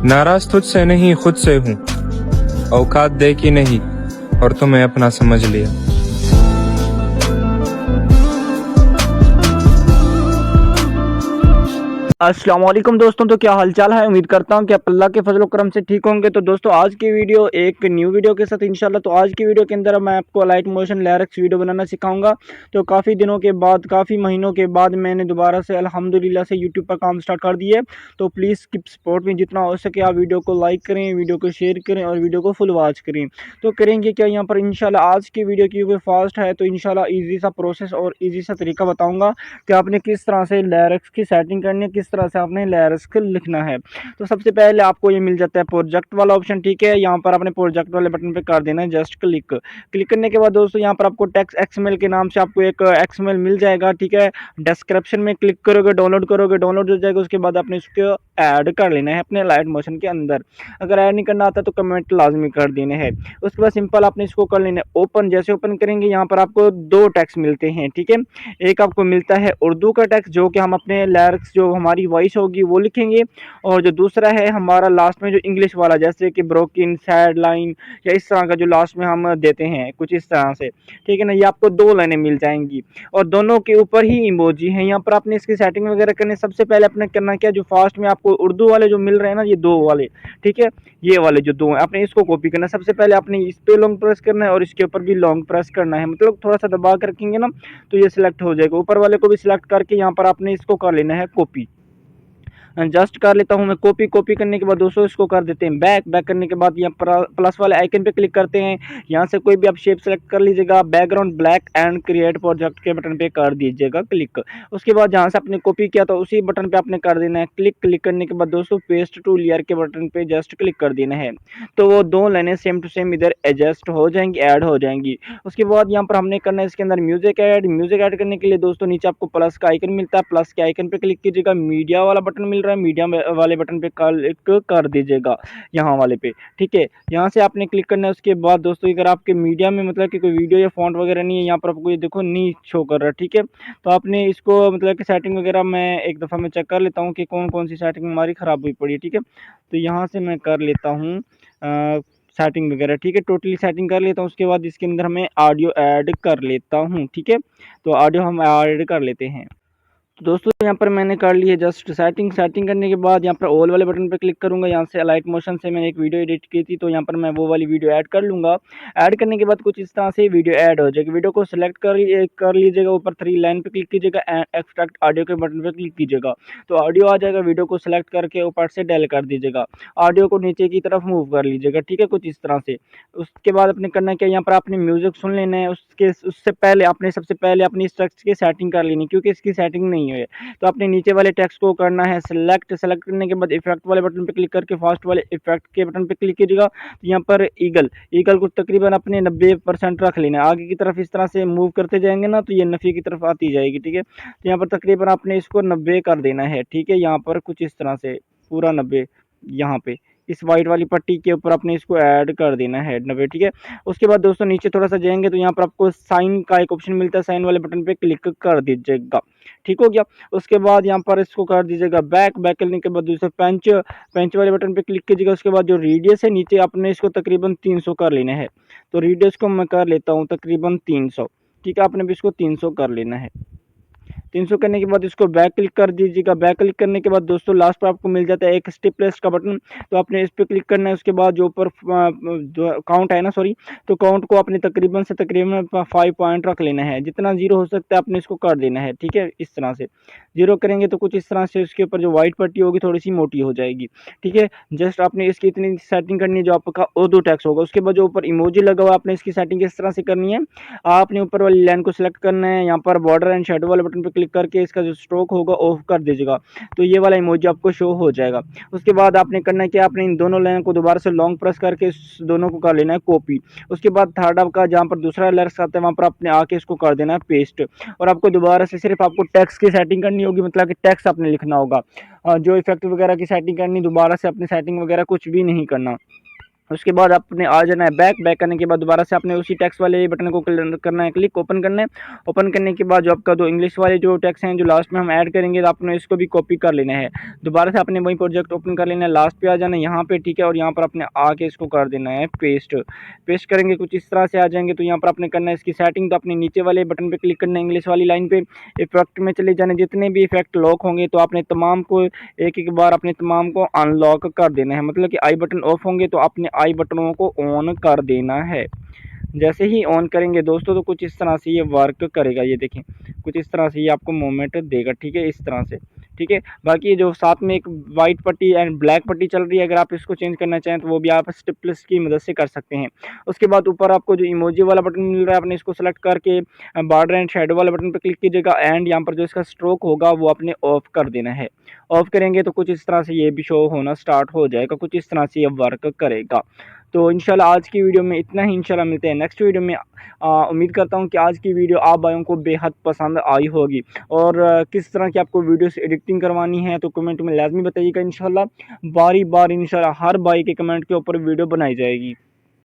नाराज तुझसे नहीं खुद से हूँ, औकात देखी नहीं और तुम्हें अपना समझ लिया। अस्सलाम वालेकुम दोस्तों, तो क्या हालचाल है। उम्मीद करता हूं कि आप अल्लाह के फजल करम से ठीक होंगे। तो दोस्तों आज की वीडियो एक न्यू वीडियो के साथ इंशाल्लाह। तो आज की वीडियो के अंदर मैं आपको लाइट मोशन लिरिक्स वीडियो बनाना सिखाऊंगा। तो काफ़ी दिनों के बाद, काफ़ी महीनों के बाद मैंने दोबारा से अल्हम्दुलिल्लाह से यूट्यूब पर काम स्टार्ट कर दिए। तो प्लीज़ कीप सपोर्ट में, जितना हो सके आप वीडियो को लाइक करें, वीडियो को शेयर करें और वीडियो को फुल वॉच करें। तो करेंगे क्या यहाँ पर इंशाल्लाह, आज की वीडियो क्योंकि फास्ट है तो इंशाल्लाह ईजी सा प्रोसेस और ईजी सा तरीका बताऊँगा कि आपने किस तरह से लिरिक्स की सेटिंग करनी है, किस तरह से आपने लिरिक्स को लिखना है। तो सबसे पहले आपको ये मिल जाता है प्रोजेक्ट वाला ऑप्शन, ठीक है। यहाँ पर आपने प्रोजेक्ट वाले बटन पे कर देना है जस्ट क्लिक। क्लिक करने के बाद दोस्तों यहाँ पर आपको टेक्स्ट एक्सएमएल के नाम से आपको एक एक्सएमएल मिल जाएगा, ठीक है। डिस्क्रिप्शन में क्लिक करोगे, डाउनलोड करोगे, डाउनलोड हो जाएगा। उसके बाद आपने इसको ऐड कर लेना है अपने लाइट मोशन के अंदर। अगर ऐड नहीं करना आता तो कमेंट लाजमी कर देने हैं। उसके बाद सिंपल आपने इसको कर लेना है ओपन। जैसे ओपन करेंगे यहाँ पर आपको दो टेक्स्ट मिलते हैं, ठीक है। एक आपको मिलता है उर्दू का टेक्स्ट, जो कि हम अपने लिरिक्स, जो हमारी वॉइस होगी वो लिखेंगे। और जो दूसरा है हमारा लास्ट में जो इंग्लिश वाला, जैसे कि ब्रोकन, सैड लाइन या इस तरह का जो लास्ट में हम देते हैं कुछ इस तरह से, ठीक है ना। ये आपको दो लाइनें मिल जाएंगी और दोनों के ऊपर ही इमोजी है। यहाँ पर आपने इसकी सेटिंग वगैरह करने सबसे पहले अपने करना क्या, जो फास्ट में आपको उर्दू वाले जो मिल रहे हैं ना, ये दो वाले, ठीक है। ये वाले जो दो हैं आपने इसको कॉपी करना है। सबसे पहले आपने इस पे लॉन्ग प्रेस करना है और इसके ऊपर भी लॉन्ग प्रेस करना है, मतलब थोड़ा सा दबा कर रखेंगे ना तो ये सिलेक्ट हो जाएगा। ऊपर वाले को भी सिलेक्ट करके यहाँ पर आपने इसको कर लेना है कॉपी। जस्ट कर लेता हूं मैं कॉपी। कॉपी करने के बाद दोस्तों इसको कर देते हैं बैक। बैक करने के बाद यहाँ प्लस वाले आइकन पे क्लिक करते हैं। यहाँ से कोई भी आप शेप सेलेक्ट कर लीजिएगा, background black and create project के बटन पे कर दीजिएगा क्लिक। उसके बाद जहाँ से आपने कॉपी किया तो उसी बटन पे आपने कर देना है क्लिक। क्लिक करने के बाद दोस्तों पेस्ट टू लेयर के बटन पे जस्ट क्लिक कर देना है। तो वो दो लाइनें सेम टू सेम इधर एडजस्ट हो जाएंगी, ऐड हो जाएंगी। उसके बाद यहाँ पर हमने करना है इसके अंदर म्यूजिक ऐड। म्यूजिक ऐड करने के लिए दोस्तों नीचे आपको प्लस का आइकन मिलता है, प्लस के आइकन पे क्लिक कीजिएगा। मीडिया वाला बटन मिल रहा है, मीडिया वाले बटन पे क्लिक कर दीजिएगा, यहाँ वाले पे, ठीक है। यहाँ से आपने क्लिक करना है। उसके बाद दोस्तों अगर आपके मीडिया में मतलब कि कोई वीडियो या फॉन्ट वगैरह नहीं है, यहाँ पर आपको ये देखो नहीं शो कर रहा है, ठीक है। तो आपने इसको मतलब कि सेटिंग वगैरह मैं एक दफ़ा मैं चेक कर लेता हूँ कि कौन कौन सी सेटिंग हमारी ख़राब हुई पड़ी है, ठीक है। तो यहाँ से मैं कर लेता हूँ सेटिंग वगैरह, ठीक है। टोटली सेटिंग कर लेता हूँ। उसके बाद इसके अंदर मैं ऑडियो ऐड कर लेता हूँ, ठीक है। तो ऑडियो हम ऐड कर लेते हैं। तो दोस्तों यहाँ पर मैंने कर ली है जस्ट सेटिंग। सेटिंग करने के बाद यहाँ पर ऑल वाले बटन पर क्लिक करूंगा। यहाँ से लाइट मोशन से मैंने एक वीडियो एडिट की थी, तो यहाँ पर मैं वो वाली वीडियो ऐड कर लूँगा। ऐड करने के बाद कुछ इस तरह से वीडियो ऐड हो जाएगी। वीडियो को सिलेक्ट कर लीजिएगा, ऊपर थ्री लाइन पे क्लिक कीजिएगा एंड एक्सट्रैक्ट ऑडियो के बटन पर क्लिक कीजिएगा। तो ऑडियो आ जाएगा। वीडियो को सिलेक्ट करके ऊपर से डेल कर दीजिएगा, ऑडियो को नीचे की तरफ मूव कर लीजिएगा, ठीक है, कुछ इस तरह से। उसके बाद अपने करना क्या, यहाँ पर आपने म्यूजिक सुन लेना है। उससे पहले आपने सबसे पहले अपनी इस टेक्स्ट की सेटिंग कर लेनी, क्योंकि इसकी सेटिंग नहीं है। तो आपने नीचे वाले टेक्स्ट को करना है सेलेक्ट। सेलेक्ट करने के बाद इफेक्ट वाले बटन पे क्लिक करके फास्ट वाले इफेक्ट के बटन पे क्लिक कीजिएगा। तो यहाँ पर ईगल ईगल को तकरीबन अपने 90% रख लेना है। आगे की तरफ इस तरह से मूव करते जाएंगे ना तो ये नफ़ी की तरफ आती जाएगी, ठीक है। तो यहाँ पर तकरीबन आपने इसको 90 कर देना है, ठीक है। यहाँ पर कुछ इस तरह से पूरा 90 यहाँ पे इस वाइट वाली पट्टी के ऊपर आपने इसको ऐड कर देना है 90, ठीक है। उसके बाद दोस्तों नीचे थोड़ा सा जाएंगे तो यहाँ पर आपको साइन का एक ऑप्शन मिलता है, साइन वाले बटन पे क्लिक कर दीजिएगा, ठीक हो गया। उसके बाद यहाँ पर इसको कर दीजिएगा बैक। बैक करने के बाद दूसरे पेंच वाले बटन पे क्लिक कीजिएगा। उसके बाद जो रेडियस है नीचे आपने इसको तकरीबन 300 कर लेना है। तो रेडियस को मैं कर लेता हूँ तकरीबन 300, ठीक है। आपने भी इसको 300 कर लेना है। 300 करने के बाद इसको बैक क्लिक कर दीजिएगा। बैक क्लिक करने के बाद दोस्तों लास्ट पर आपको मिल जाता है एक स्टेप लिस्ट का बटन, तो आपने इस पर क्लिक करना है। उसके बाद जो ऊपर जो काउंट है ना, सॉरी, तो काउंट को आपने तकरीबन से तकरीबन 5 पॉइंट रख लेना है। जितना जीरो हो सकता है आपने इसको कर देना है, ठीक है। इस तरह से जीरो करेंगे तो कुछ इस तरह से उसके ऊपर जो व्हाइट पट्टी होगी थोड़ी सी मोटी हो जाएगी, ठीक है। जस्ट आपने इसकी इतनी सेटिंग करनी है जो आपका उर्दू टेक्स्ट होगा। उसके बाद जो ऊपर इमोजी लगा हुआ आपने इसकी सेटिंग इस तरह से करनी है। आपने ऊपर वाली लाइन को सिलेक्ट करना है, यहाँ पर बॉर्डर एंड शेडो वाले बटन पर क्लिक करके इसका जो स्ट्रोक होगा ऑफ कर दीजिएगा, तो ये वाला इमोजी आपको शो हो जाएगा। उसके बाद आपने करना है कि आपने इन दोनों लाइन को दोबारा से लॉन्ग प्रेस करके इस दोनों को कर लेना है कॉपी। उसके बाद थर्ड आपका जहाँ पर दूसरा लेयर्स आता है वहाँ पर आपने आके इसको कर देना है पेस्ट। और आपको दोबारा से सिर्फ आपको टेक्स्ट की सेटिंग करनी होगी, मतलब कि टेक्स्ट आपने लिखना होगा। जो इफेक्ट वगैरह की सेटिंग करनी, दोबारा से अपनी सेटिंग वगैरह कुछ भी नहीं करना। उसके बाद आपने आ जाना है बैक। बैक करने के बाद दोबारा से आपने उसी टेक्स्ट वाले बटन को करना है क्लिक, ओपन करना है। ओपन करने के बाद जो आपका दो इंग्लिश वाले जो टेक्स्ट हैं जो लास्ट में हम ऐड करेंगे, तो आपने इसको भी कॉपी कर लेना है। दोबारा से आपने वही प्रोजेक्ट ओपन कर लेना है, लास्ट पे आ जाना है यहाँ पे, ठीक है। और यहाँ पर आपने आके इसको कर देना है पेस्ट। पेस्ट करेंगे कुछ इस तरह से आ जाएंगे। तो यहाँ पर आपने करना है इसकी सेटिंग, तो अपने नीचे वाले बटन पे क्लिक करना है इंग्लिश वाली लाइन पे, इफेक्ट में चले जाना। जितने भी इफेक्ट लॉक होंगे तो आपने तमाम को एक एक बार अपने तमाम को अनलॉक कर देना है। मतलब कि आई बटन ऑफ होंगे तो अपने आई बटनों को ऑन कर देना है। जैसे ही ऑन करेंगे दोस्तों तो कुछ इस तरह से ये वर्क करेगा। ये देखें कुछ इस तरह से ये आपको मूवमेंट देगा, ठीक है, इस तरह से, ठीक है। बाकी ये जो साथ में एक वाइट पट्टी एंड ब्लैक पट्टी चल रही है, अगर आप इसको चेंज करना चाहें तो वो भी आप स्टिपल्स की मदद से कर सकते हैं। उसके बाद ऊपर आपको जो इमोजी वाला बटन मिल रहा है, आपने इसको सेलेक्ट करके बॉर्डर एंड शेडो वाला बटन पर क्लिक कीजिएगा एंड यहाँ पर जो इसका स्ट्रोक होगा वो आपने ऑफ कर देना है। ऑफ करेंगे तो कुछ इस तरह से ये भी शो होना स्टार्ट हो जाएगा, कुछ इस तरह से ये वर्क करेगा। तो इंशाल्लाह आज की वीडियो में इतना ही। इंशाल्लाह मिलते हैं नेक्स्ट वीडियो में। उम्मीद करता हूँ कि आज की वीडियो आप भाइयों को बेहद पसंद आई होगी। और किस तरह की आपको वीडियोस एडिटिंग करवानी है तो कमेंट में लाजमी बताइएगा। इंशाल्लाह बारी बार इंशाल्लाह हर भाई के कमेंट के ऊपर वीडियो बनाई जाएगी।